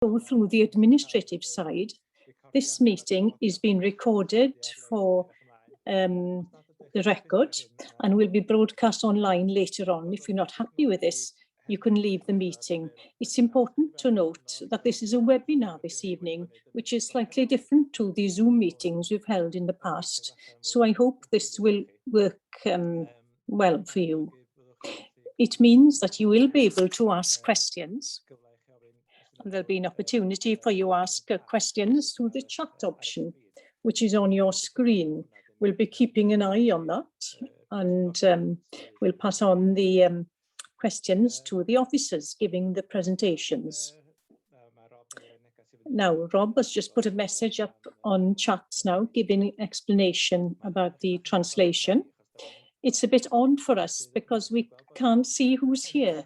go through the administrative side, this meeting is being recorded for the record and will be broadcast online later on. If you're not happy with this, you can leave the meeting. It's important to note that this is a webinar this evening, which is slightly different to the Zoom meetings we've held in the past. So I hope this will work well for you. It means that you will be able to ask questions. And there'll be an opportunity for you to ask questions through the chat option, which is on your screen. We'll be keeping an eye on that, and we'll pass on the questions to the officers giving the presentations. Now, Rob has just put a message up on chats now, giving an explanation about the translation. It's a bit odd for us because we can't see who's here.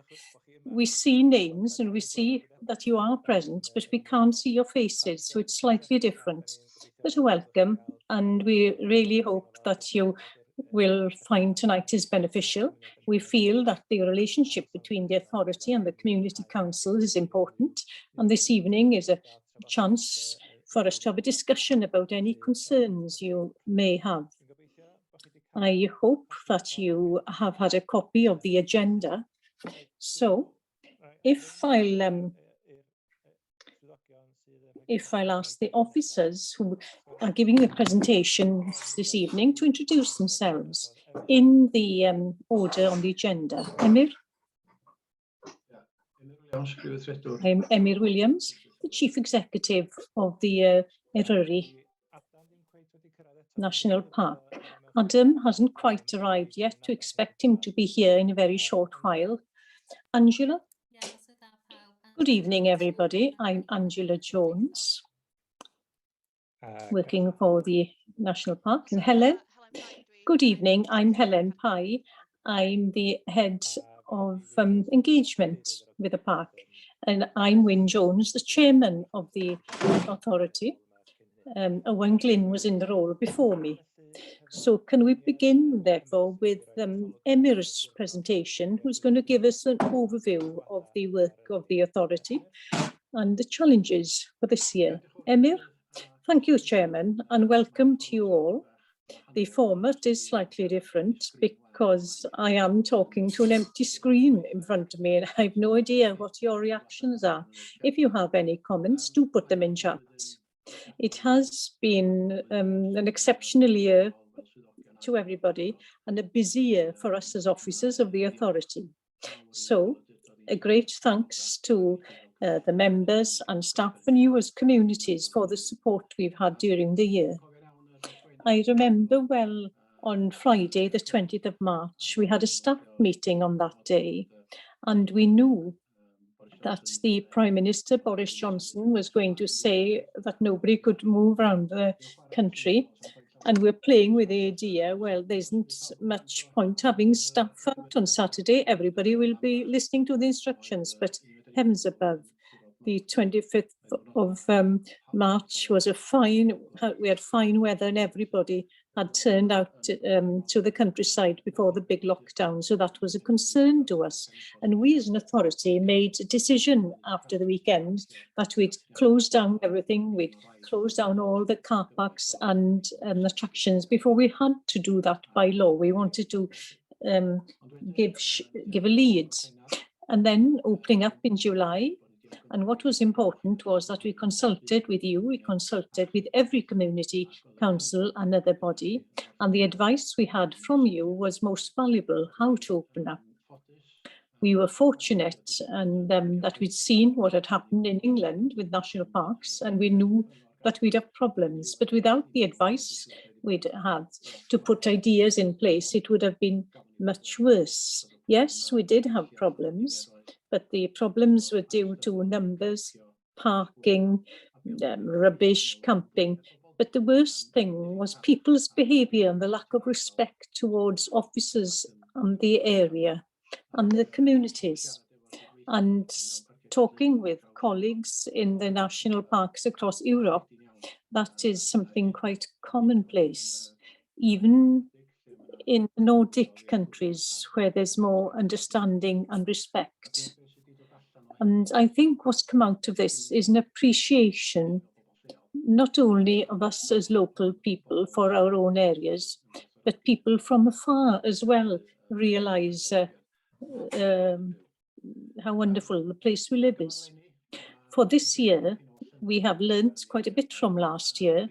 We see names and we see that you are present, but we can't see your faces, so it's slightly different. But welcome, and we really hope that you will find tonight is beneficial. We feel that the relationship between the authority and the community council is important, and this evening is a chance for us to have a discussion about any concerns you may have. I hope that you have had a copy of the agenda. So if I'll ask the officers who are giving the presentation this evening to introduce themselves in the order on the agenda. Emyr? I'm Emyr Williams, the Chief Executive of the Eryri National Park. Adam hasn't quite arrived yet. To expect him to be here in a very short while. Angela? Good evening, everybody. I'm Angela Jones, working for the National Park. And Helen? Good evening, I'm Helen Pye. I'm the head of engagement with the park. And I'm Wyn Jones, the chairman of the authority. Owen Glynn was in the role before me. So can we begin, therefore, with Emyr's presentation, who's going to give us an overview of the work of the authority and the challenges for this year. Emyr? Thank you, Chairman, and welcome to you all. The format is slightly different because I am talking to an empty screen in front of me and I have no idea what your reactions are. If you have any comments, do put them in chat. It has been an exceptional year to everybody and a busy year for us as officers of the authority. So a great thanks to the members and staff and you as communities for the support we've had during the year. I remember well on Friday, the 20th of March, we had a staff meeting on that day and we knew that the Prime Minister, Boris Johnson, was going to say that nobody could move around the country. And we're playing with the idea, well, there isn't much point having staff out on Saturday. Everybody will be listening to the instructions, but heavens above. The 25th of March was we had fine weather and everybody had turned out to the countryside before the big lockdown. So that was a concern to us. And we as an authority made a decision after the weekend that we'd close down everything. We'd close down all the car parks and attractions before we had to do that by law. We wanted to give a lead. And then opening up in July. And what was important was that we consulted with you, we consulted with every community council and other body, and the advice we had from you was most valuable, how to open up. We were fortunate and that we'd seen what had happened in England with national parks, and we knew that we'd have problems, but without the advice we'd had to put ideas in place, it would have been much worse. Yes, we did have problems, but the problems were due to numbers, parking, rubbish, camping. But the worst thing was people's behaviour and the lack of respect towards officers and the area and the communities. And talking with colleagues in the national parks across Europe, that is something quite commonplace, even in Nordic countries where there's more understanding and respect. And I think what's come out of this is an appreciation, not only of us as local people for our own areas, but people from afar as well realise how wonderful the place we live is. For this year, we have learnt quite a bit from last year,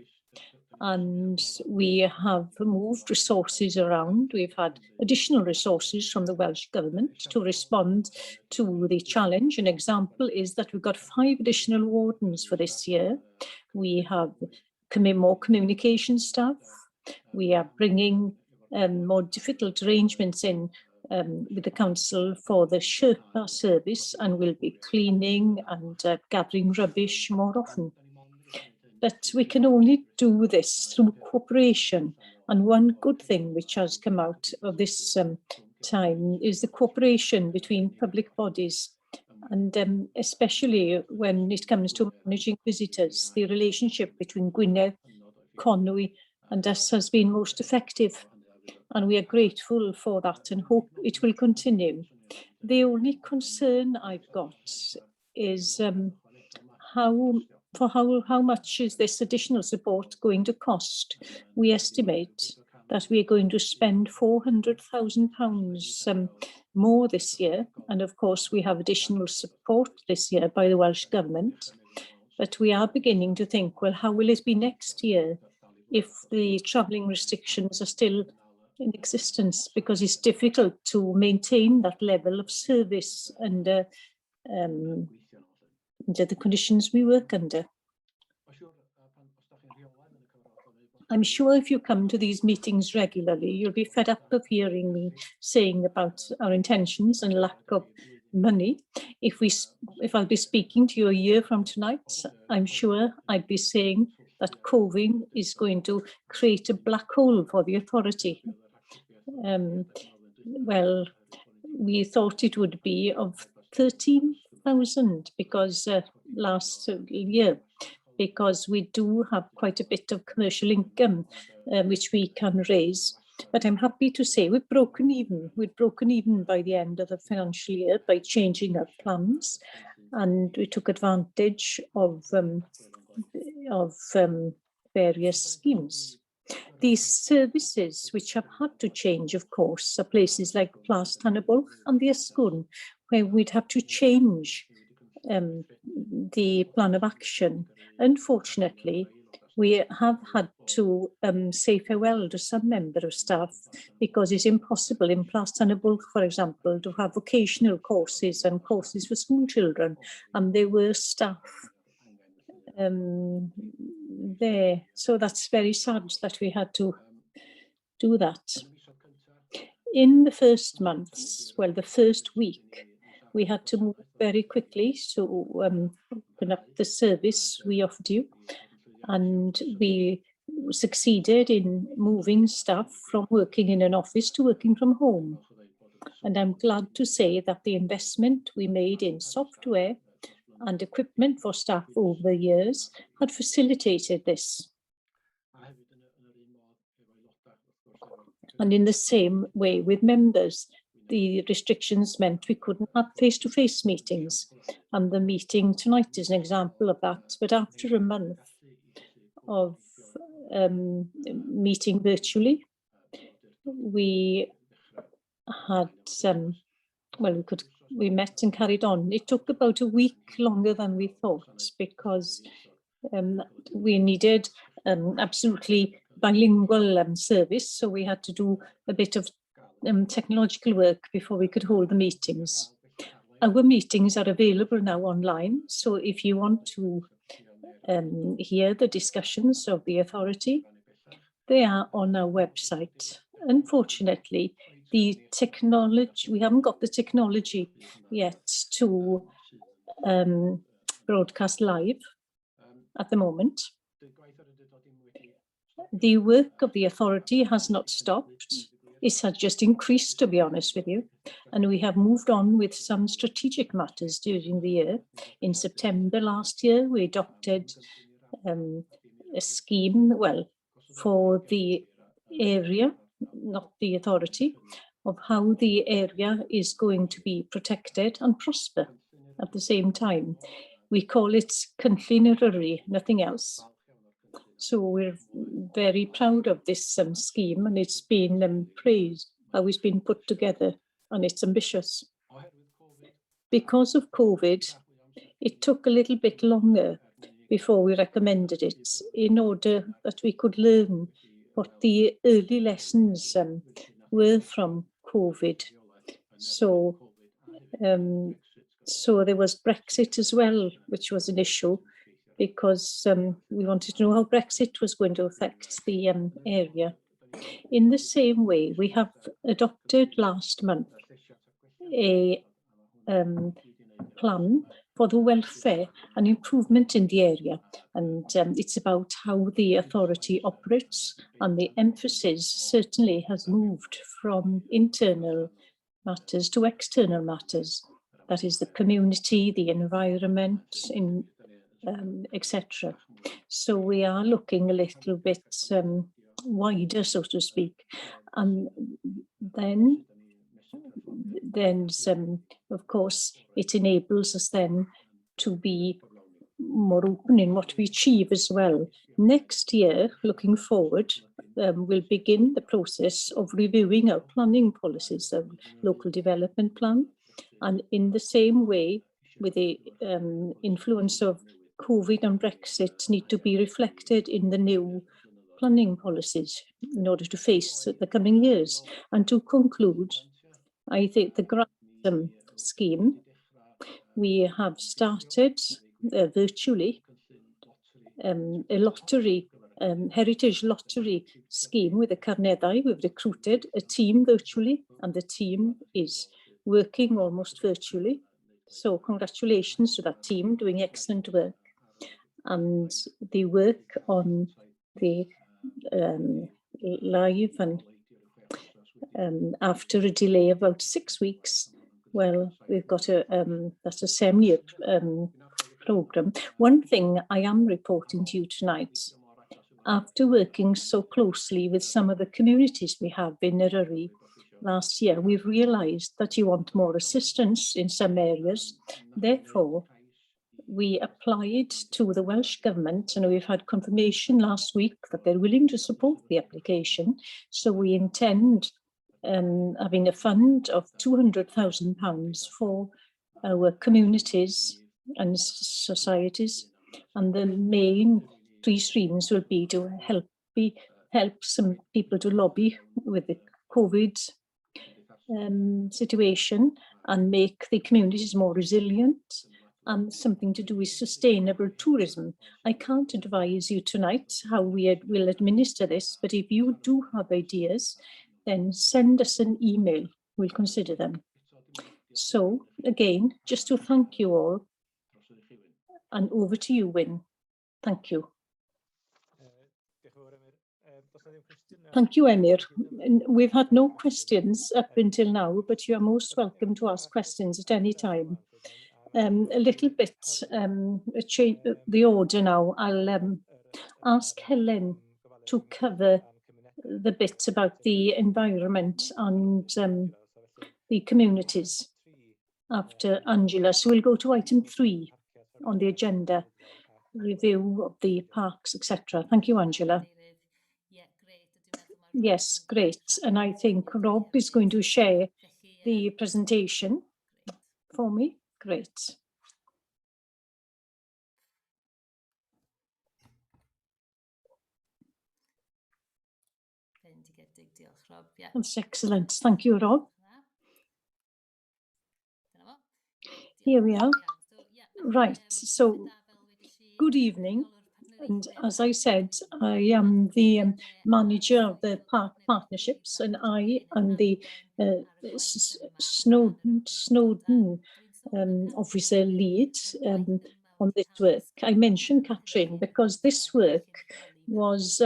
and we have moved resources around. We've had additional resources from the Welsh Government to respond to the challenge. An example is that we've got 5 additional wardens for this year. We have more communication staff. We are bringing more difficult arrangements in with the council for the Sherpa service, and we'll be cleaning and gathering rubbish more often. But we can only do this through cooperation. And one good thing which has come out of this time is the cooperation between public bodies, and especially when it comes to managing visitors. The relationship between Gwynedd, Conwy and us has been most effective, and we are grateful for that and hope it will continue. The only concern I've got is how much is this additional support going to cost? We estimate that we're going to spend £400,000 more this year. And of course, we have additional support this year by the Welsh Government. But we are beginning to think, well, how will it be next year if the travelling restrictions are still in existence? Because it's difficult to maintain that level of service under the conditions we work under. I'm sure if you come to these meetings regularly, you'll be fed up of hearing me saying about our intentions and lack of money. If I'll be speaking to you a year from tonight, I'm sure I'd be saying that COVID is going to create a black hole for the authority. Well, we thought it would be of 13,000 because last year, because we do have quite a bit of commercial income which we can raise. But I'm happy to say we've broken even. We've broken even by the end of the financial year by changing our plans, and we took advantage of various schemes. These services which have had to change, of course, are places like Plas Tanabwlch and the Ysgwrn, where we'd have to change the plan of action. Unfortunately, we have had to say farewell to some member of staff because it's impossible in Plas Tanabwlch, for example, to have vocational courses and courses for school children, and there were staff there. So that's very sad that we had to do that. In the first months, well, the first week, we had to move very quickly to open up the service we offered you, and we succeeded in moving staff from working in an office to working from home. And I'm glad to say that the investment we made in software and equipment for staff over the years had facilitated this. And in the same way with members, the restrictions meant we couldn't have face-to-face meetings. And the meeting tonight is an example of that. But after a month of meeting virtually, we had, we met and carried on. It took about a week longer than we thought because we needed absolutely bilingual service. So we had to do a bit of technological work before we could hold the meetings. Our meetings are available now online. So if you want to hear the discussions of the authority, they are on our website. Unfortunately, the technology, we haven't got the technology yet to broadcast live at the moment. The work of the authority has not stopped. It has just increased, to be honest with you. And we have moved on with some strategic matters during the year. In September last year, we adopted a scheme, well, for the area, not the authority, of how the area is going to be protected and prosper. at the same time. We call it Cynllun Eryri, nothing else. So we're very proud of this scheme, and it's been praised how it's been put together, and it's ambitious. Because of COVID, it took a little bit longer before we recommended it in order that we could learn what the early lessons were from COVID. So there was Brexit as well, which was an issue, because we wanted to know how Brexit was going to affect the area. In the same way, we have adopted last month a plan for the welfare and improvement in the area. And it's about how the authority operates, and the emphasis certainly has moved from internal matters to external matters. That is the community, the environment, etc. So we are looking a little bit wider, so to speak. And then of course, it enables us then to be more open in what we achieve as well. Next year, looking forward, we'll begin the process of reviewing our planning policies, the local development plan, and in the same way, with the influence of COVID and Brexit, need to be reflected in the new planning policies in order to face the coming years. And to conclude, I think the grant scheme, we have started virtually a lottery, heritage lottery scheme with the Carneddau. We've recruited a team virtually, and the team is working almost virtually. So congratulations to that team doing excellent work. And the work on the live and after a delay of about 6 weeks, well, we've got that's a semi-year program. One thing I am reporting to you tonight, after working so closely with some of the communities we have in Eryri last year, we've realised that you want more assistance in some areas. Therefore, we applied to the Welsh Government, and we've had confirmation last week that they're willing to support the application. So we intend having a fund of £200,000 for our communities and societies, and the main 3 streams will be to help some people to lobby with the COVID situation and make the communities more resilient, and something to do with sustainable tourism. I can't advise you tonight how we will administer this, but if you do have ideas, then send us an email. We'll consider them. So again, just to thank you all, and over to you, Wyn. Thank you. Thank you, Emyr. We've had no questions up until now, but you are most welcome to ask questions at any time. A little bit, change the order now. I'll ask Helen to cover the bit about the environment and the communities after Angela. So we'll go to item 3 on the agenda, review of the parks, etc. Thank you, Angela. Yes, great. And I think Rob is going to share the presentation for me. Great. That's excellent. Thank you, Rob. Here we are. Right, so good evening. And as I said, I am the manager of the park partnerships, and I am the Snowdon officer lead on this work. I mentioned Catherine because this work was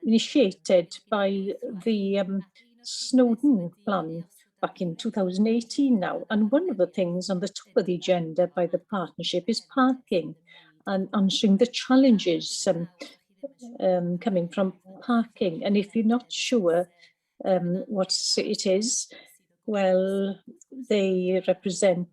initiated by the Snowdon plan back in 2018 now. And one of the things on the top of the agenda by the partnership is parking and answering the challenges coming from parking. And if you're not sure what it is, well, they represent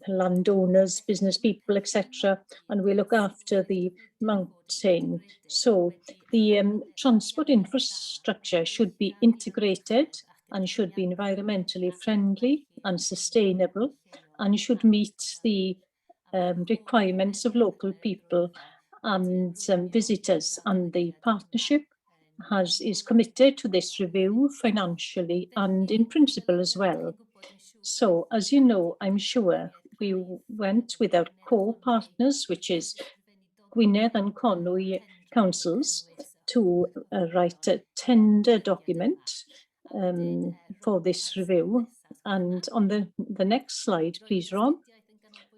landowners, business people, etc., and we look after the mountain. So the transport infrastructure should be integrated and should be environmentally friendly and sustainable, and should meet the requirements of local people and visitors. And the partnership is committed to this review financially and in principle as well. So, as you know, I'm sure we went with our core partners, which is Gwynedd and Conwy councils, to write a tender document for this review. And on the next slide, please, Rob.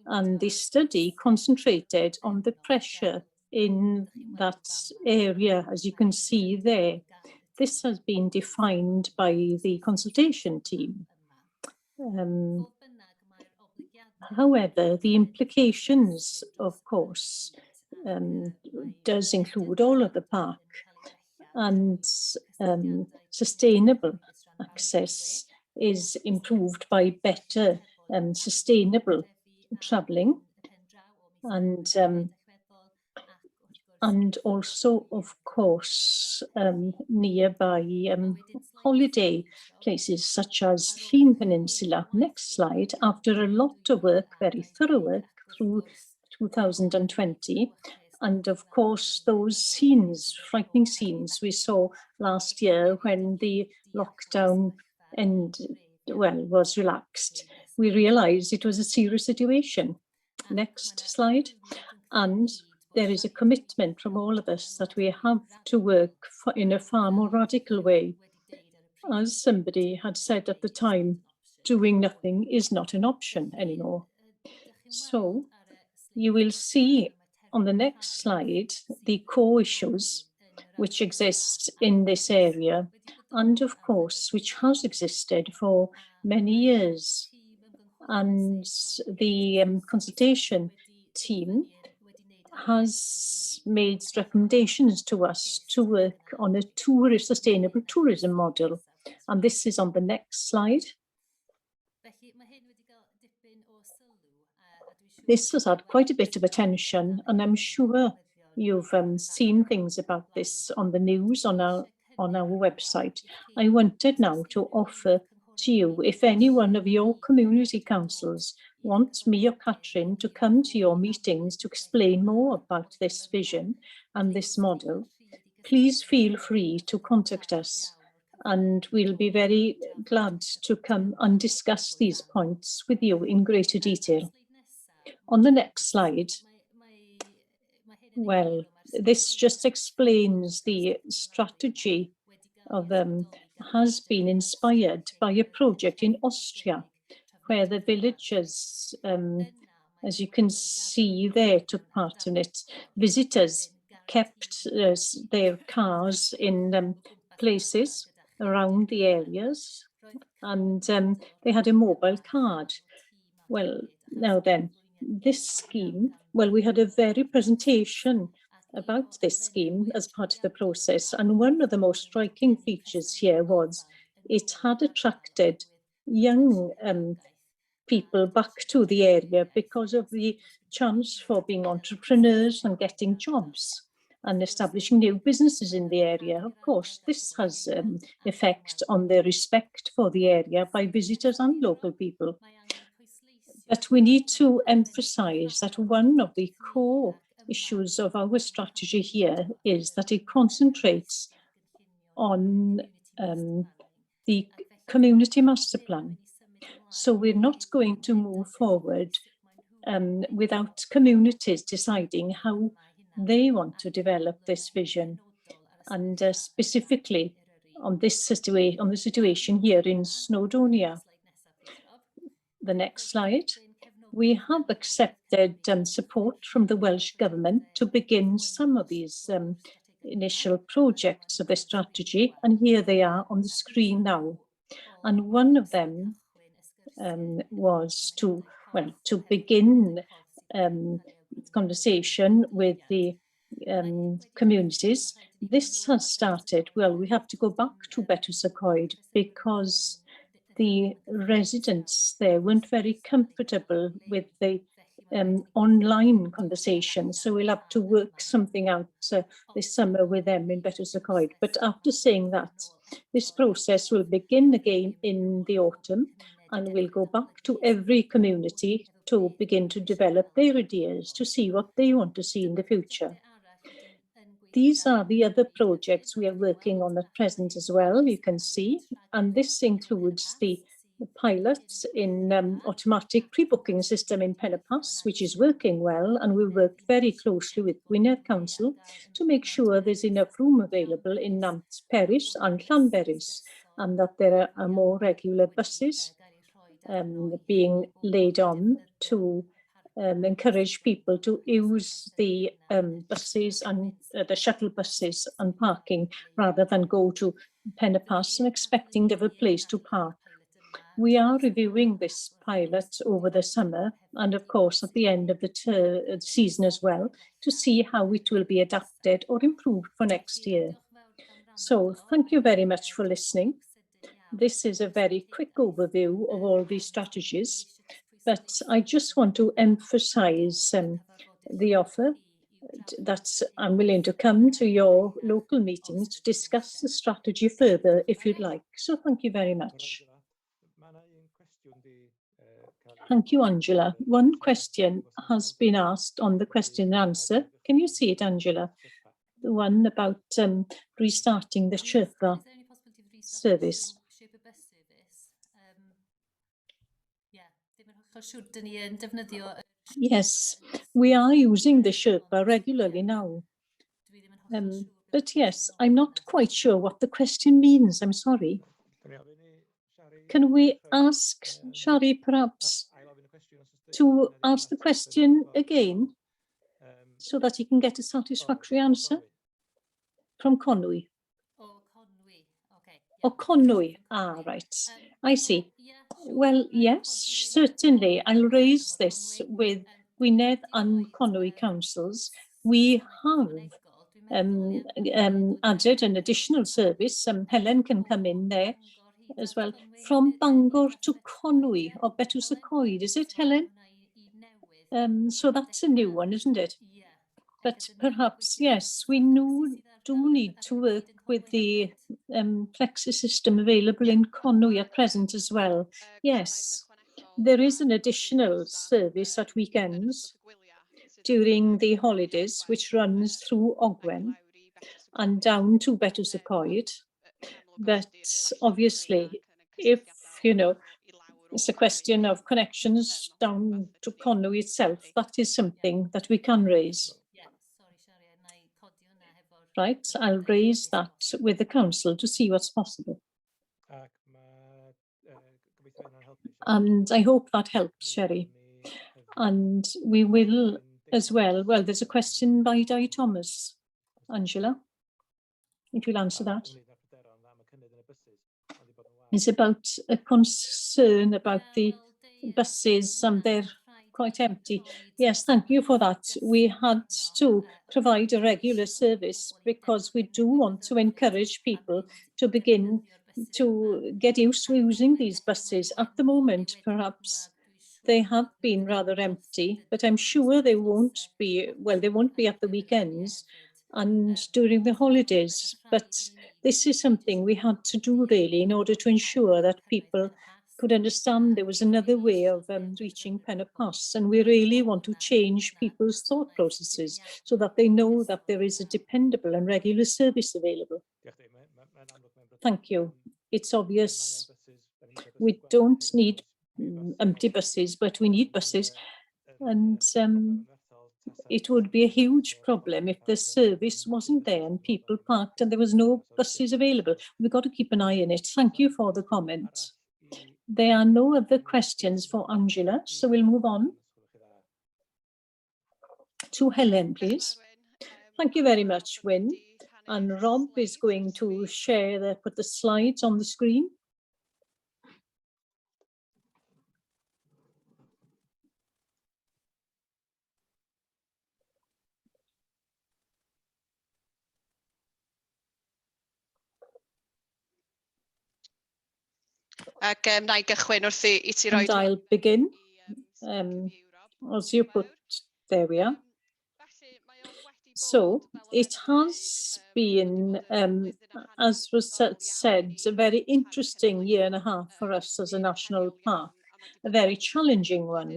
And the study concentrated on the pressure in that area, as you can see there. This has been defined by the consultation team. However, the implications, of course, does include all of the park, and sustainable access is improved by better sustainable travelling, and also, of course, nearby holiday places such as Llŷn Peninsula. Next slide. After a lot of work, very thorough work through 2020, and of course those scenes, frightening scenes we saw last year when the lockdown was relaxed, we realized it was a serious situation. Next slide. And there is a commitment from all of us that we have to work in a far more radical way. As somebody had said at the time, doing nothing is not an option anymore. So you will see on the next slide the core issues which exist in this area, and of course which has existed for many years. And the consultation team has made recommendations to us to work on a sustainable tourism model. And this is on the next slide. This has had quite a bit of attention, and I'm sure you've seen things about this on the news on our website. I wanted now to offer to you, if any one of your community councils wants me or Catherine to come to your meetings to explain more about this vision and this model, please feel free to contact us, and we'll be very glad to come and discuss these points with you in greater detail. On the next slide, well, this just explains the strategy of has been inspired by a project in Austria, where the villagers, as you can see there, took part in it. Visitors kept their cars in places around the areas, and they had a mobile card. Well, now then, this scheme, well, we had a very presentation about this scheme as part of the process, and one of the most striking features here was it had attracted young people back to the area because of the chance for being entrepreneurs and getting jobs and establishing new businesses in the area. Of course, this has effect on the respect for the area by visitors and local people. But we need to emphasize that one of the core issues of our strategy here is that it concentrates on the community master plan. So we're not going to move forward without communities deciding how they want to develop this vision, and specifically on the situation here in Snowdonia. The next slide. We have accepted support from the Welsh Government to begin some of these initial projects of the strategy, and here they are on the screen now. And one of them was to begin conversation with the communities. This has started, well, we have to go back to Betws y Coed because the residents there weren't very comfortable with the online conversation, so we'll have to work something out this summer with them in Betws-y-Coed. But after saying that, this process will begin again in the autumn, and we'll go back to every community to begin to develop their ideas to see what they want to see in the future. These are the other projects we are working on at present as well, you can see, and this includes the pilots in automatic pre-booking system in Pen-y-Pass, which is working well, and we worked very closely with Gwynedd Council to make sure there's enough room available in Nant Peris and Llanberis, and that there are more regular buses being laid on to encourage people to use the buses and the shuttle buses and parking rather than go to Pen-y-Pass and expecting to have a place to park. We are reviewing this pilot over the summer and of course at the end of the season as well to see how it will be adapted or improved for next year. So thank you very much for listening. This is a very quick overview of all these strategies, but I just want to emphasize the offer that I'm willing to come to your local meetings to discuss the strategy further if you'd like. So thank you very much. Thank you, Angela. One question has been asked on the question and answer. Can you see it, Angela? The one about restarting the Sherpa service. Yes, we are using the Sherpa regularly now. But yes, I'm not quite sure what the question means. I'm sorry. Can we ask Shari perhaps to ask the question again so that he can get a satisfactory answer from Conwy? Oh, Conwy. Ah, right. I see. Well, yes, certainly. I'll raise this with Gwynedd and Conwy councils. We have added an additional service. Helen can come in there as well. From Bangor to Conwy or Betws-y-Coed, is it, Helen? So that's a new one, isn't it? But perhaps, yes, we do need to work with the Plexi system available in Conwy at present as well. Yes, there is an additional service at weekends during the holidays, which runs through Ogwen and down to Betws-y-Coed. But obviously, if, it's a question of connections down to Conwy itself, that is something that we can raise. Right, I'll raise that with the council to see what's possible. And I hope that helps, Sherry. And we will as well, well, there's a question by Di Thomas. Angela, if you'll answer that. It's about a concern about the buses and they're quite empty. Yes, thank you for that. We had to provide a regular service because we do want to encourage people to begin to get used to using these buses. At the moment, perhaps they have been rather empty, but I'm sure they won't be, well, they won't be at the weekends and during the holidays. But this is something we had to do really in order to ensure that people could understand there was another way of reaching Pen-y-Pass, and we really want to change people's thought processes so that they know that there is a dependable and regular service available. Thank you. It's obvious we don't need empty buses, but we need buses, and it would be a huge problem if the service wasn't there and people parked and there was no buses available. We've got to keep an eye on it. Thank you for the comment. There are no other questions for Angela, so we'll move on to Helen, please. Thank you very much, Wyn. And Rob is going to share, put the slides on the screen. Ac na I gychwyn wrth I ti roi... And I'll begin. As you put, there we are. So it has been, as was said, a very interesting year and a half for us as a national park, a very challenging one.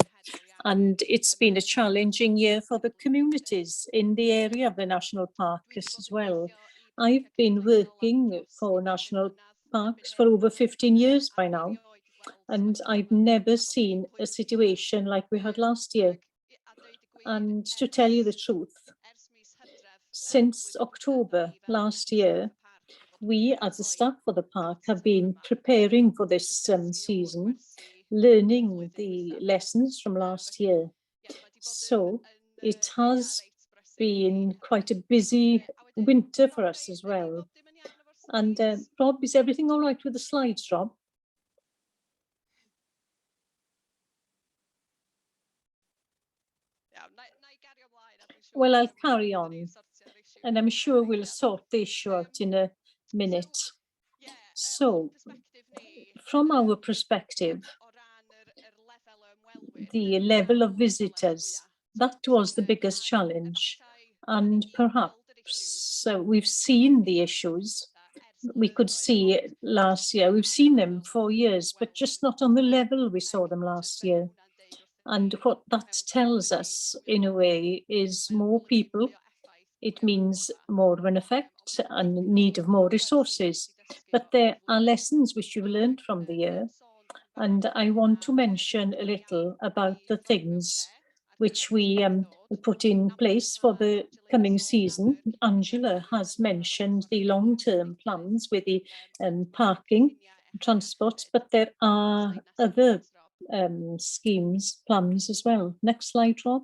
And it's been a challenging year for the communities in the area of the national park as well. I've been working for national parks for over 15 years by now, and I've never seen a situation like we had last year. And to tell you the truth, since October last year, we as a staff for the park have been preparing for this season, learning the lessons from last year. So it has been quite a busy winter for us as well. And Rob, is everything all right with the slides, Rob? Well, I'll carry on, and I'm sure we'll sort the issue out in a minute. So, from our perspective, the level of visitors, that was the biggest challenge. And perhaps we've seen the issues. We could see last year, we've seen them for years, but just not on the level we saw them last year. And what that tells us, in a way, is more people. It means more of an effect and need of more resources. But there are lessons which you've learned from the year. And I want to mention a little about the things which we put in place for the coming season. Angela has mentioned the long-term plans with the parking, transport, but there are other schemes, plans as well. Next slide, Rob.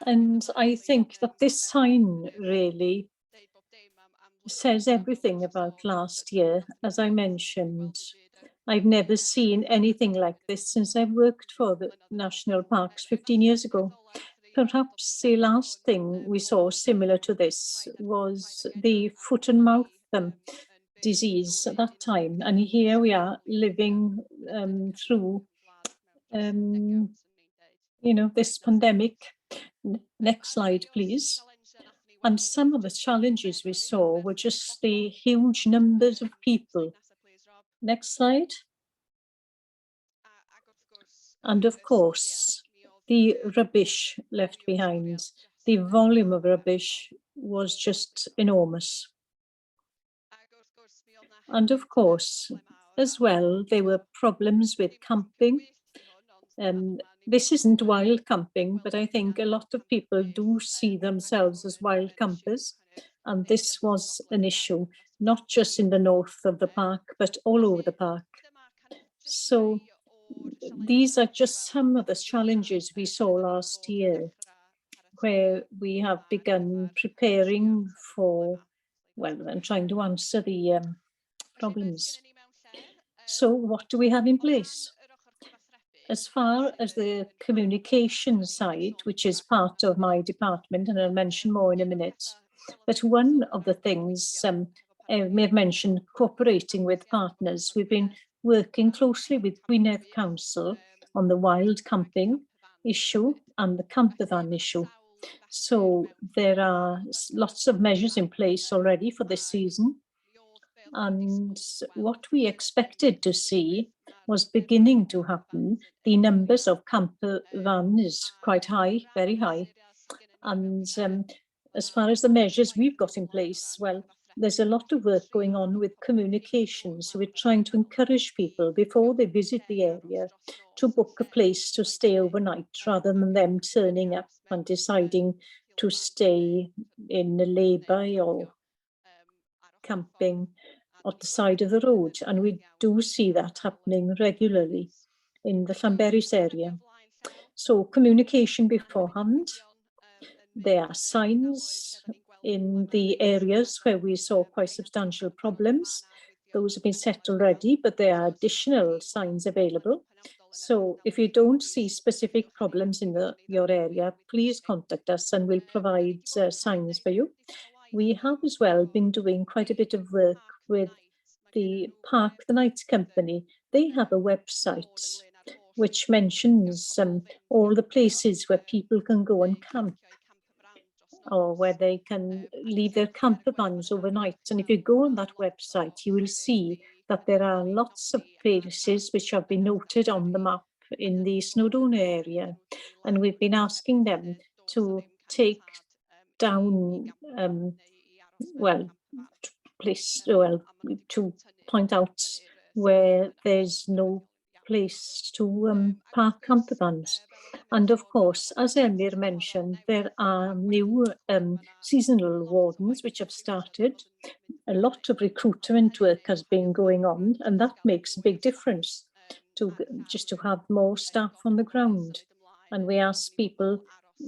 And I think that this sign really says everything about last year. As I mentioned, I've never seen anything like this since I've worked for the national parks 15 years ago. Perhaps the last thing we saw similar to this was the foot and mouth disease at that time. And here we are living through, this pandemic. Next slide, please. And some of the challenges we saw were just the huge numbers of people. Next slide. And of course, the rubbish left behind. The volume of rubbish was just enormous. And of course, as well, there were problems with camping. This isn't wild camping, but I think a lot of people do see themselves as wild campers. And this was an issue, not just in the north of the park, but all over the park. So these are just some of the challenges we saw last year, where we have begun preparing for, well, and trying to answer the problems. So what do we have in place? As far as the communication side, which is part of my department, and I'll mention more in a minute, but one of the things I may have mentioned, cooperating with partners. We've been working closely with Gwynedd Council on the wild camping issue and the camper van issue. So there are lots of measures in place already for this season. And what we expected to see was beginning to happen. The numbers of camper vans is quite high, very high. And as far as the measures we've got in place, well, there's a lot of work going on with communication. So we're trying to encourage people before they visit the area to book a place to stay overnight rather than them turning up and deciding to stay in a lay-by or camping at the side of the road. And we do see that happening regularly in the Llanberis area. So communication beforehand. There are signs in the areas where we saw quite substantial problems. Those have been set already, but there are additional signs available. So if you don't see specific problems in your area, please contact us and we'll provide signs for you. We have as well been doing quite a bit of work with the Park the Night Company. They have a website which mentions all the places where people can go and camp, or where they can leave their camper vans overnight. And if you go on that website, you will see that there are lots of places which have been noted on the map in the Snowdon area. And we've been asking them to take down, to point out where there's no place to park camper vans. And of course, as Emyr mentioned, there are new seasonal wardens which have started. A lot of recruitment work has been going on, and that makes a big difference to just to have more staff on the ground. And we ask people,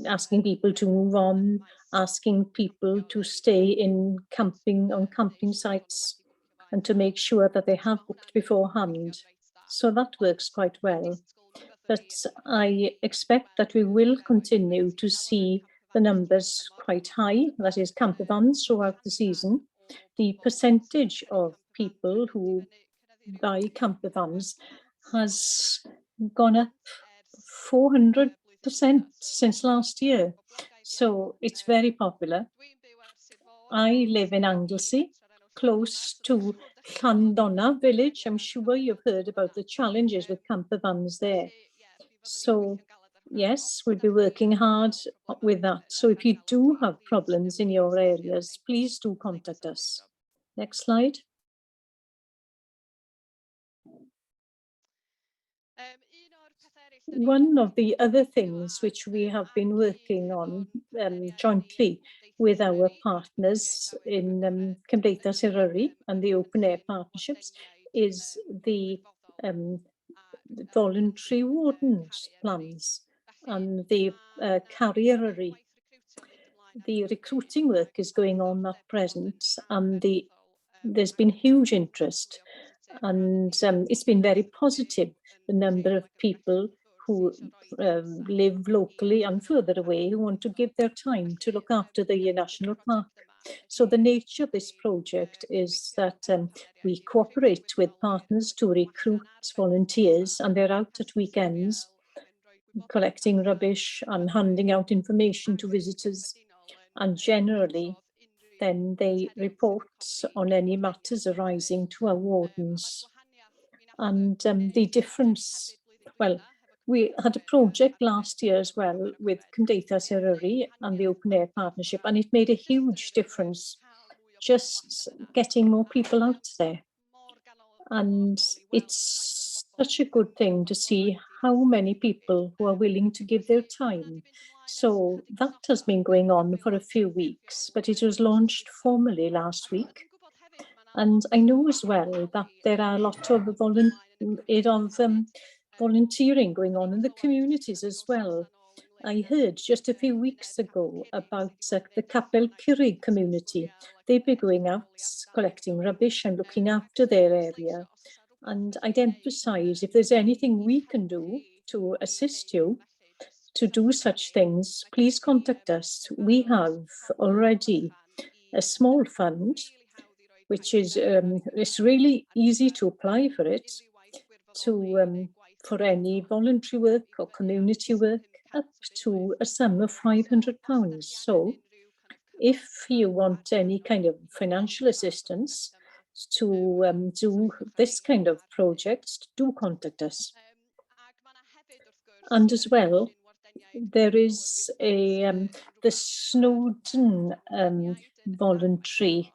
asking people to move on, asking people to stay in on camping sites, and to make sure that they have booked beforehand. So that works quite well. But I expect that we will continue to see the numbers quite high, that is camper vans, throughout the season. The percentage of people who buy camper vans has gone up 400% since last year. So it's very popular. I live in Anglesey, close to Llandonna village. I'm sure you've heard about the challenges with camper vans there. So yes, we'll be working hard with that. So if you do have problems in your areas, please do contact us. Next slide. One of the other things which we have been working on jointly with our partners in Cymdeithas Eryri and the open air partnerships is the voluntary wardens plans and the Carrier Eryri. The recruiting work is going on at present, and there's been huge interest, and it's been very positive, the number of people who live locally and further away who want to give their time to look after the national park. So the nature of this project is that we cooperate with partners to recruit volunteers, and they're out at weekends collecting rubbish and handing out information to visitors, and generally then they report on any matters arising to our wardens. And the difference, well, we had a project last year as well with Cymdeithas Eryri and the Open Air Partnership, and it made a huge difference just getting more people out there. And it's such a good thing to see how many people who are willing to give their time. So that has been going on for a few weeks, but it was launched formally last week. And I know as well that there are a lot of volunteering going on in the communities as well. I heard just a few weeks ago about the Capel Curig community. They've been going out collecting rubbish and looking after their area. And I'd emphasize, if there's anything we can do to assist you to do such things, please contact us. We have already a small fund, which is it's really easy to apply for it, for any voluntary work or community work, up to a sum of £500. So if you want any kind of financial assistance to do this kind of project, do contact us. And as well, there is the Snowdon voluntary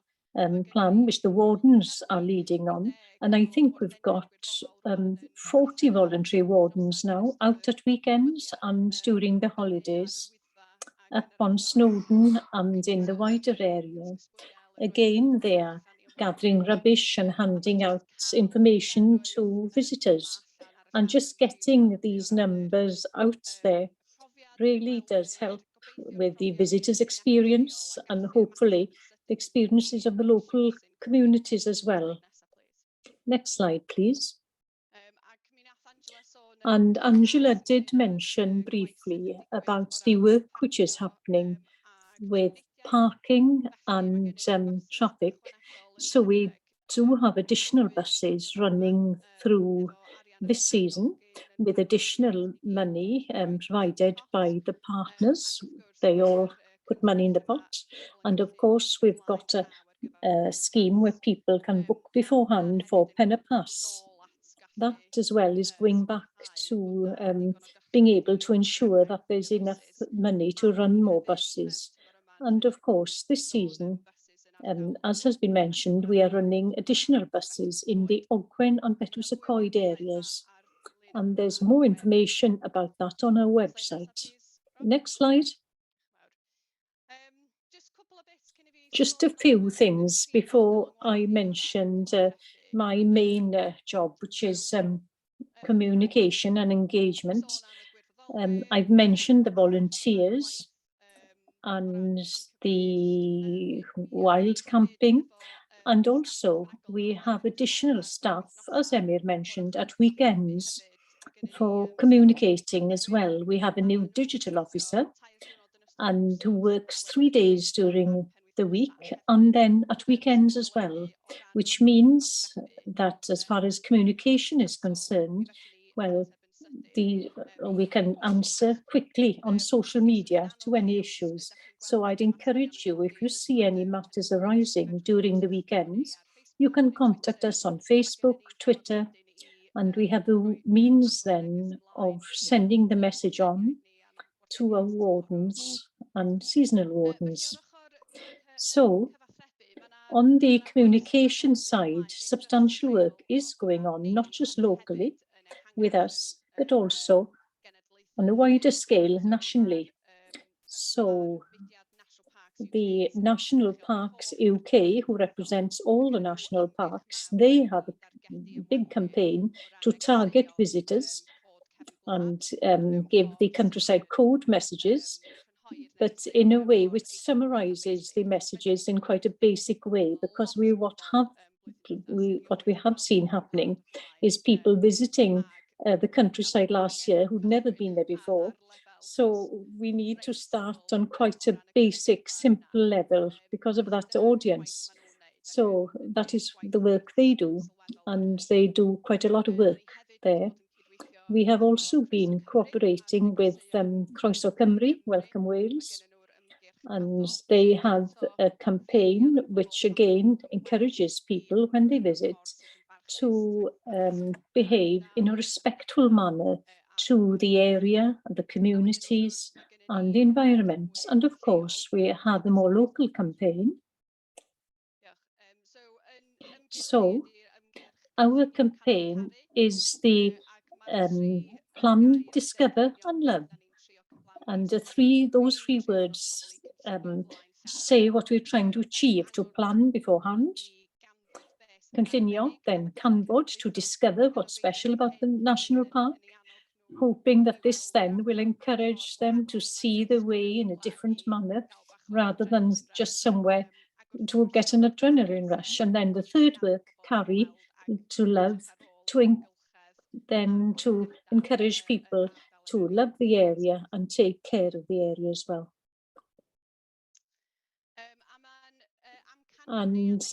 plan, which the wardens are leading on. And I think we've got 40 voluntary wardens now out at weekends and during the holidays up on Snowdon and in the wider area. Again, they are gathering rubbish and handing out information to visitors. And just getting these numbers out there really does help with the visitors' experience and hopefully the experiences of the local communities as well. Next slide, please. And Angela did mention briefly about the work which is happening with parking and traffic. So we do have additional buses running through this season with additional money provided by the partners. They all put money in the pot. And of course, we've got a scheme where people can book beforehand for Penna Pass. That as well is going back to being able to ensure that there's enough money to run more buses. And of course, this season, as has been mentioned, we are running additional buses in the Ogwen and Betws y Coed areas. And there's more information about that on our website. Next slide. Just a few things before I mentioned my main job, which is communication and engagement. I've mentioned the volunteers and the wild camping, and also we have additional staff, as Emyr mentioned, at weekends for communicating as well. We have a new digital officer and who works 3 days during the week and then at weekends as well, which means that as far as communication is concerned, well, we can answer quickly on social media to any issues. So I'd encourage you, if you see any matters arising during the weekends, you can contact us on Facebook, Twitter, and we have a means then of sending the message on to our wardens and seasonal wardens. So on the communication side, substantial work is going on, not just locally with us, but also on a wider scale nationally. So the National Parks UK, who represents all the national parks, they have a big campaign to target visitors and give the countryside code messages, but in a way which summarises the messages in quite a basic way, because what we have seen happening is people visiting the countryside last year who'd never been there before. So we need to start on quite a basic, simple level because of that audience. So that is the work they do, and they do quite a lot of work there. We have also been cooperating with Croeso Cymru, Welcome Wales, and they have a campaign which again encourages people when they visit to behave in a respectful manner to the area, the communities and the environment. And of course, we have a more local campaign. So our campaign is the Plan, Discover and Love. And those three words say what we're trying to achieve: to plan beforehand, cynllunio, then canfod, to discover what's special about the national park, hoping that this then will encourage them to see the way in a different manner rather than just somewhere to get an adrenaline rush. And then the third work, carry, to love, then to encourage people to love the area and take care of the area as well. And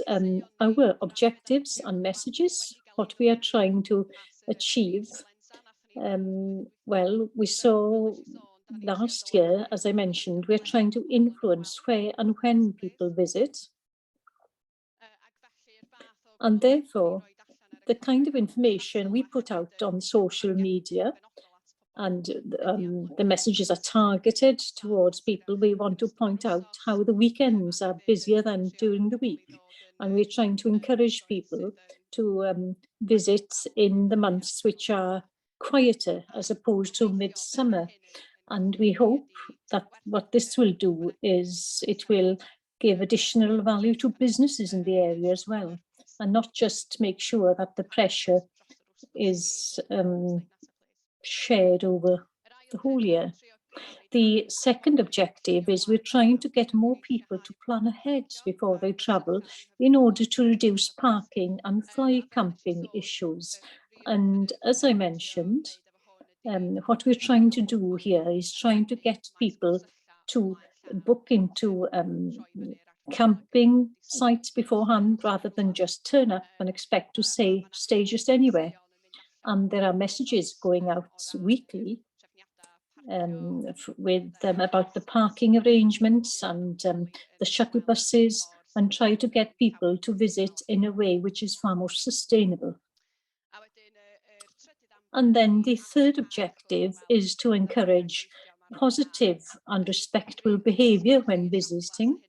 our objectives and messages, what we are trying to achieve. Well, we saw last year, as I mentioned, we're trying to influence where and when people visit. And therefore, the kind of information we put out on social media and the messages are targeted towards people. We want to point out how the weekends are busier than during the week. And we're trying to encourage people to visit in the months which are quieter as opposed to midsummer. And we hope that what this will do is it will give additional value to businesses in the area as well, and not just make sure that the pressure is shared over the whole year. The second objective is we're trying to get more people to plan ahead before they travel in order to reduce parking and fly camping issues. And as I mentioned, what we're trying to do here is trying to get people to book into camping sites beforehand rather than just turn up and expect to stay just anywhere. And there are messages going out weekly with about the parking arrangements and the shuttle buses, and try to get people to visit in a way which is far more sustainable. And then the third objective is to encourage positive and respectful behaviour when visiting.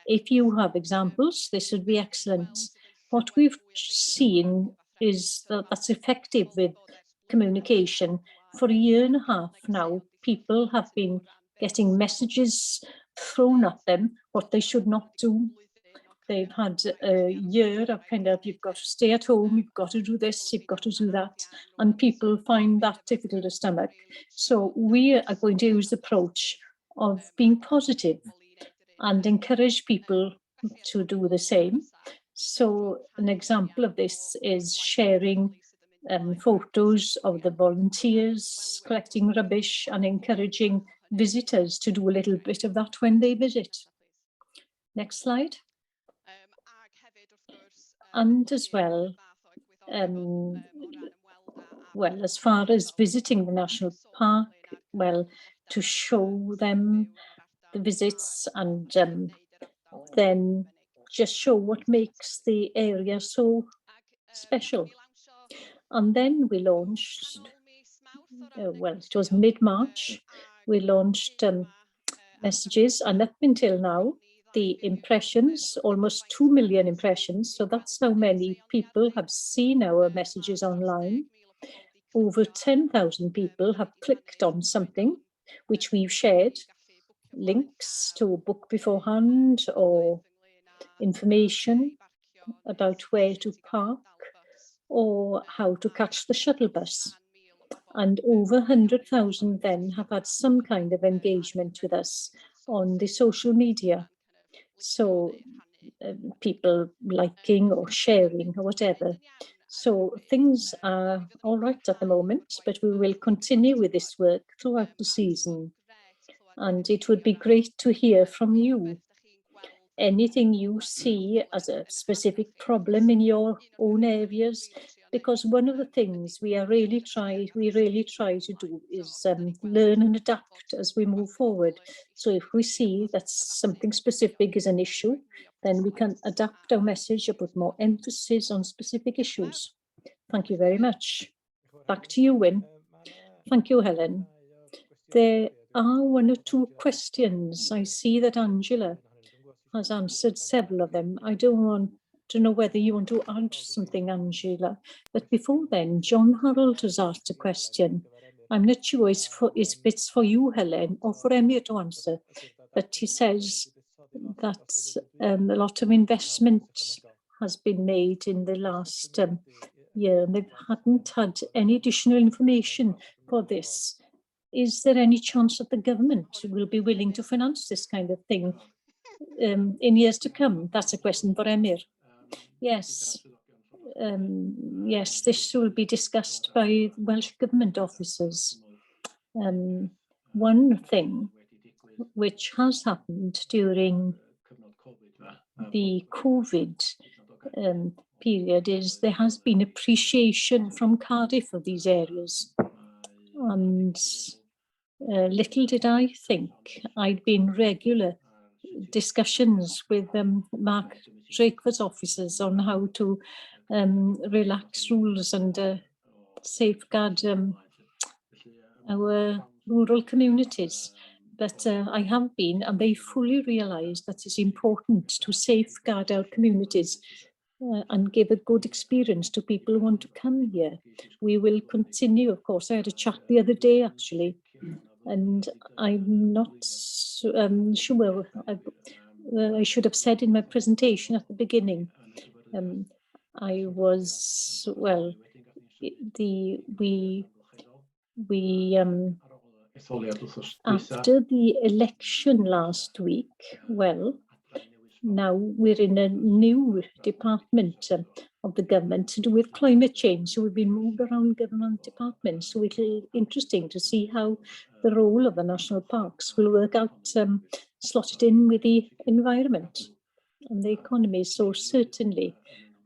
If you have examples, this would be excellent. What we've seen is that that's effective with communication. For a year and a half now, people have been getting messages thrown at them what they should not do. They've had a year of kind of, you've got to stay at home, you've got to do this, you've got to do that, and people find that difficult to stomach. So we are going to use the approach of being positive and encourage people to do the same. So an example of this is sharing photos of the volunteers collecting rubbish and encouraging visitors to do a little bit of that when they visit. Next slide. And as well, well, as far as visiting the national park, well, to show them the visits and then just show what makes the area so special. And then we launched, well, it was mid-March, we launched messages, and up until now, the impressions, almost 2 million impressions, so that's how many people have seen our messages online. Over 10,000 people have clicked on something which we've shared, links to a book beforehand or information about where to park or how to catch the shuttle bus. And over 100,000 then have had some kind of engagement with us on the social media. So people liking or sharing or whatever. So things are all right at the moment, but we will continue with this work throughout the season. And it would be great to hear from you. Anything you see as a specific problem in your own areas, because one of the things we really try to do is learn and adapt as we move forward. So if we see that something specific is an issue, then we can adapt our message or put more emphasis on specific issues. Thank you very much. Back to you, Wyn. Thank you, Helen. There are one or two questions. I see that Angela has answered several of them. I don't want to know whether you want to add something, Angela. But before then, John Harold has asked a question. I'm not sure if it's for you, Helen, or for Emir to answer. But he says that a lot of investment has been made in the last year, and they hadn't had any additional information for this. Is there any chance that the government will be willing to finance this kind of thing in years to come? That's a question for Emir. Yes. Yes, this will be discussed by Welsh Government officers. One thing which has happened during the COVID period is there has been appreciation from Cardiff of these areas. And little did I think I'd been regular discussions with Mark Drakeford's officers on how to relax rules and safeguard our rural communities. But I have been, and they fully realise that it's important to safeguard our communities and give a good experience to people who want to come here. We will continue, of course. I had a chat the other day, actually, and I'm not sure. I should have said in my presentation at the beginning, I was, well, after the election last week, well, now we're in a new department of the government to do with climate change. So we've been moved around government departments. So it'll be interesting to see how the role of the national parks will work out, slotted in with the environment. and the economy. So certainly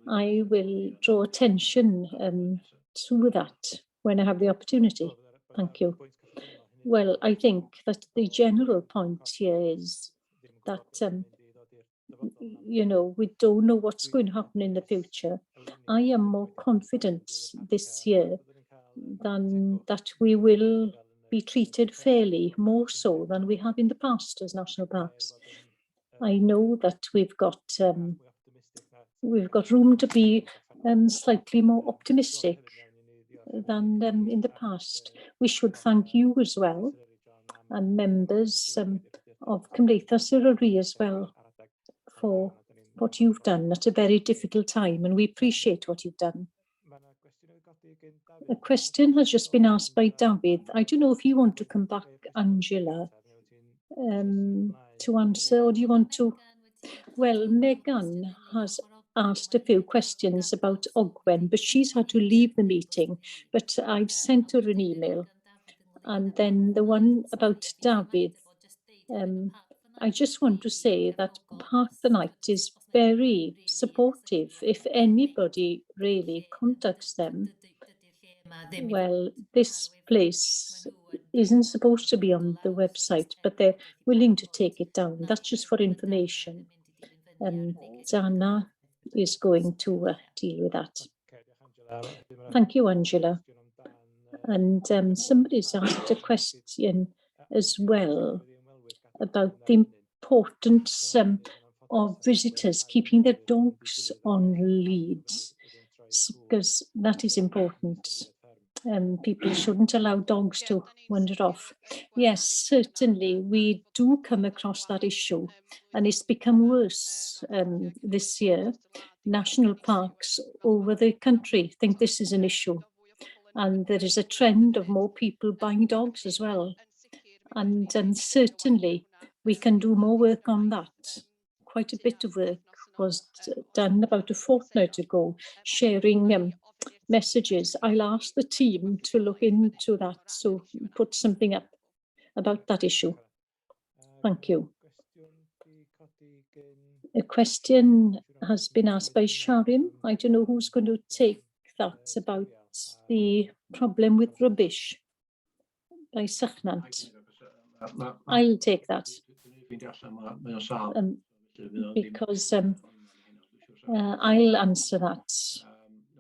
I will draw attention to that when I have the opportunity. Thank you. Well, I think that the general point here is that, we don't know what's going to happen in the future. I am more confident this year than that we will be treated fairly, more so than we have in the past as national parks. I know that we've got room to be slightly more optimistic than in the past. We should thank you as well, and members of Cymdeithas Eryri as well, for what you've done at a very difficult time, and we appreciate what you've done. A question has just been asked by David. I don't know if you want to come back, Angela, to answer, or do you want to? Well, Megan has asked a few questions about Ogwen, but she's had to leave the meeting, but I've sent her an email. And then the one about David, I just want to say that Park the Night is very supportive. If anybody really contacts them, well, this place isn't supposed to be on the website, but they're willing to take it down. That's just for information. Dana is going to deal with that. Thank you, Angela. And somebody's asked a question as well about the importance of visitors keeping their dogs on leads, because that is important. People shouldn't allow dogs to wander off. Yes, certainly we do come across that issue, and it's become worse this year. National parks over the country think this is an issue, and there is a trend of more people buying dogs as well. And certainly we can do more work on that. Quite a bit of work was done about a fortnight ago, sharing messages. I'll ask the team to look into that, so put something up about that issue. Thank you. A question has been asked by Sharim. I don't know who's going to take that, about the problem with rubbish by Sychnant. I'll take that. Because I'll answer that.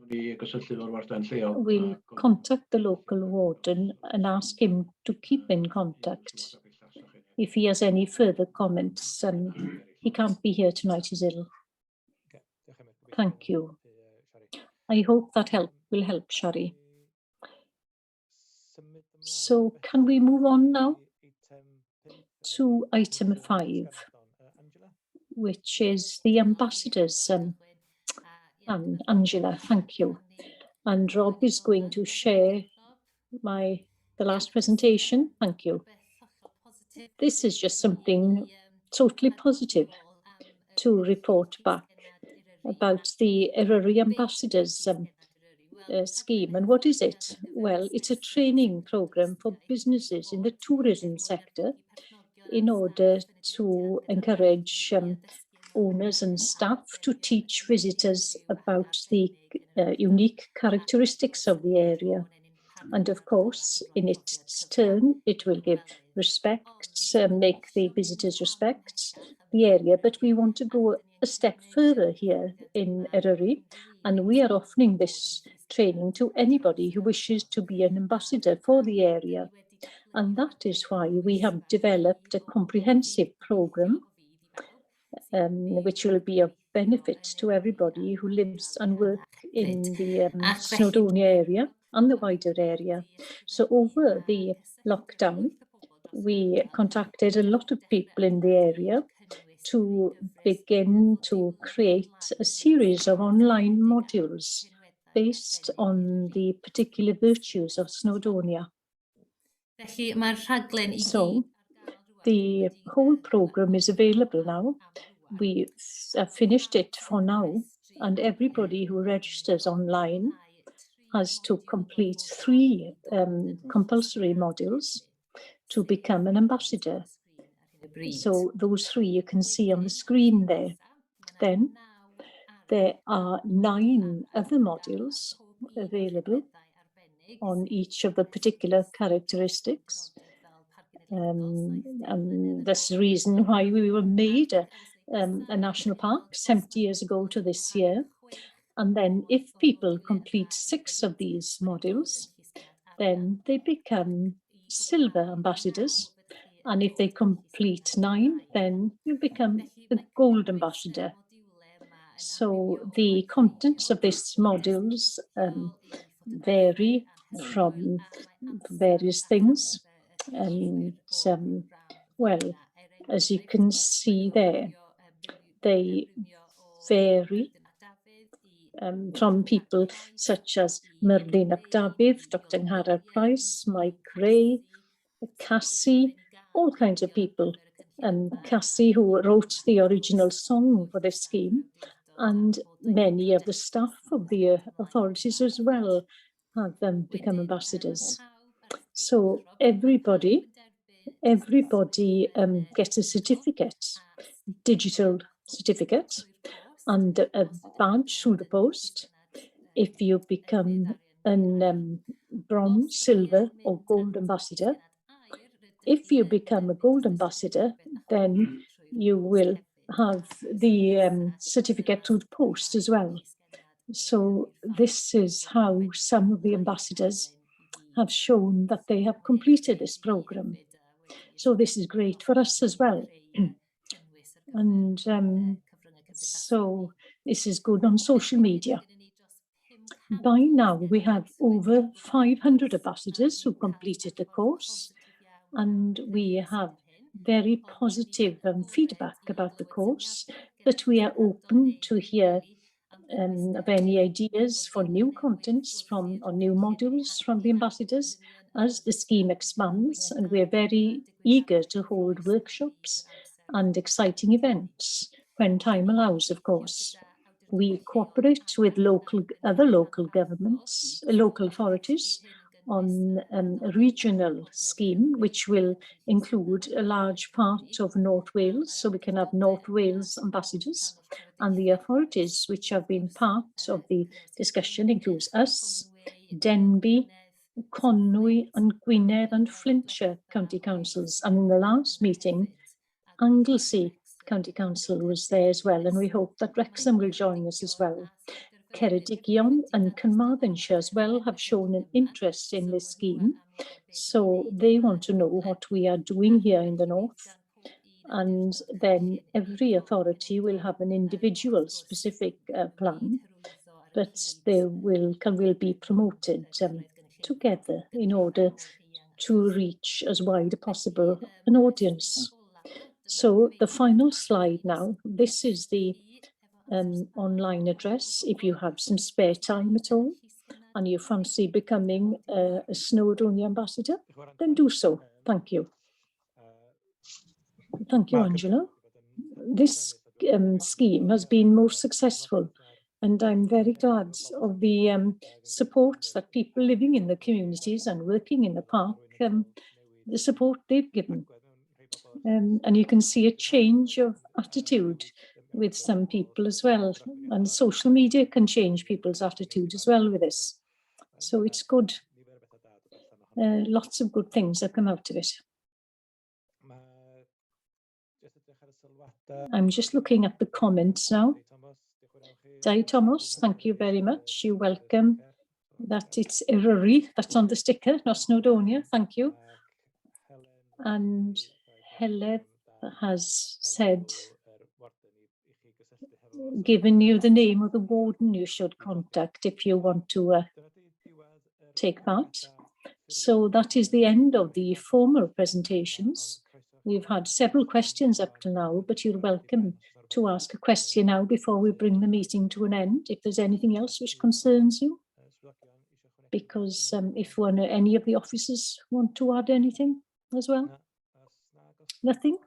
We'll contact the local warden and ask him to keep in contact if he has any further comments. He can't be here tonight, he's ill. Thank you. I hope that will help, Shari. So can we move on now to item 5, which is the ambassadors. Angela, thank you. And Rob is going to share the last presentation. Thank you. This is just something totally positive to report back about the Eryri Ambassadors scheme. And what is it? Well, it's a training program for businesses in the tourism sector in order to encourage owners and staff to teach visitors about the unique characteristics of the area. And of course, in its turn, it will give respect, make the visitors respect the area. But we want to go a step further here in Eryri, and we are offering this training to anybody who wishes to be an ambassador for the area. And that is why we have developed a comprehensive program which will be of benefit to everybody who lives and works in the Snowdonia area and the wider area. So over the lockdown, we contacted a lot of people in the area to begin to create a series of online modules based on the particular virtues of Snowdonia. So the whole program is available now. We have finished it for now, and everybody who registers online has to complete 3 compulsory modules to become an ambassador. So those 3 you can see on the screen there. Then there are 9 other modules available on each of the particular characteristics. And that's the reason why we were made a national park 70 years ago to this year. And then if people complete 6 of these modules, then they become silver ambassadors. And if they complete 9, then you become a gold ambassador. So the contents of these modules vary from various things. And well, as you can see there, they vary from people such as Merlin Ap Dafydd, Dr. Ngharar Price, Mike Ray, Cassie, all kinds of people. Cassie, who wrote the original song for this scheme, and many of the staff of the authorities as well have become ambassadors. So everybody gets a certificate, digital certificate, and a badge through the post if you become an bronze, silver, or gold ambassador. If you become a gold ambassador, then you will have the certificate through the post as well. So this is how some of the ambassadors have shown that they have completed this program. So this is great for us as well. And so this is good on social media. By now, we have over 500 ambassadors who completed the course, and we have very positive feedback about the course, but we are open to hear of any ideas for new contents or new modules from the ambassadors as the scheme expands, and we're very eager to hold workshops and exciting events when time allows, of course. We cooperate with other local governments, local authorities, on a regional scheme, which will include a large part of North Wales, so we can have North Wales ambassadors. And the authorities which have been part of the discussion includes us, Denbigh, Conwy and Gwynedd and Flintshire County Councils. And in the last meeting, Anglesey County Council was there as well, and we hope that Wrexham will join us as well. Ceredigion and Carmarthenshire as well have shown an interest in this scheme, so they want to know what we are doing here in the north. And then every authority will have an individual specific plan, but they will be promoted together in order to reach as wide as possible an audience. So the final slide now, this is the online address. If you have some spare time at all and you fancy becoming a Snowdonia ambassador, then do so. Thank you. Thank you, Angela. This scheme has been most successful, and I'm very glad of the support that people living in the communities and working in the park, the support they've given. And you can see a change of attitude with some people as well, and social media can change people's attitude as well with this. So it's good. Lots of good things have come out of it. I'm just looking at the comments now. Dai Thomas, thank you very much. You're welcome. That it's Eryri that's on the sticker, not Snowdonia. Thank you. And Helen has said, given you the name of the warden you should contact if you want to take part. So that is the end of the formal presentations. We've had several questions up to now, but you're welcome to ask a question now before we bring the meeting to an end, if there's anything else which concerns you. Because if any of the officers want to add anything as well. Nothing?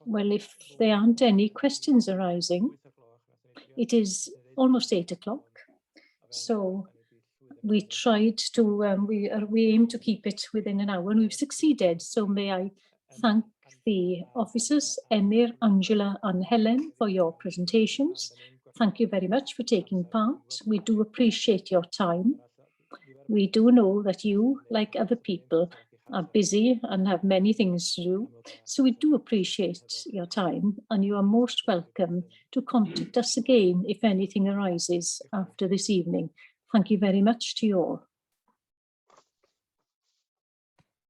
Well, if there aren't any questions arising, it is almost 8 o'clock. So we tried to, we aim to keep it within an hour, and we've succeeded. So may I thank the officers, Emyr, Angela and Helen, for your presentations. Thank you very much for taking part. We do appreciate your time. We do know that you, like other people, are busy and have many things to do. So we do appreciate your time, and you are most welcome to contact us again if anything arises after this evening. Thank you very much to you all.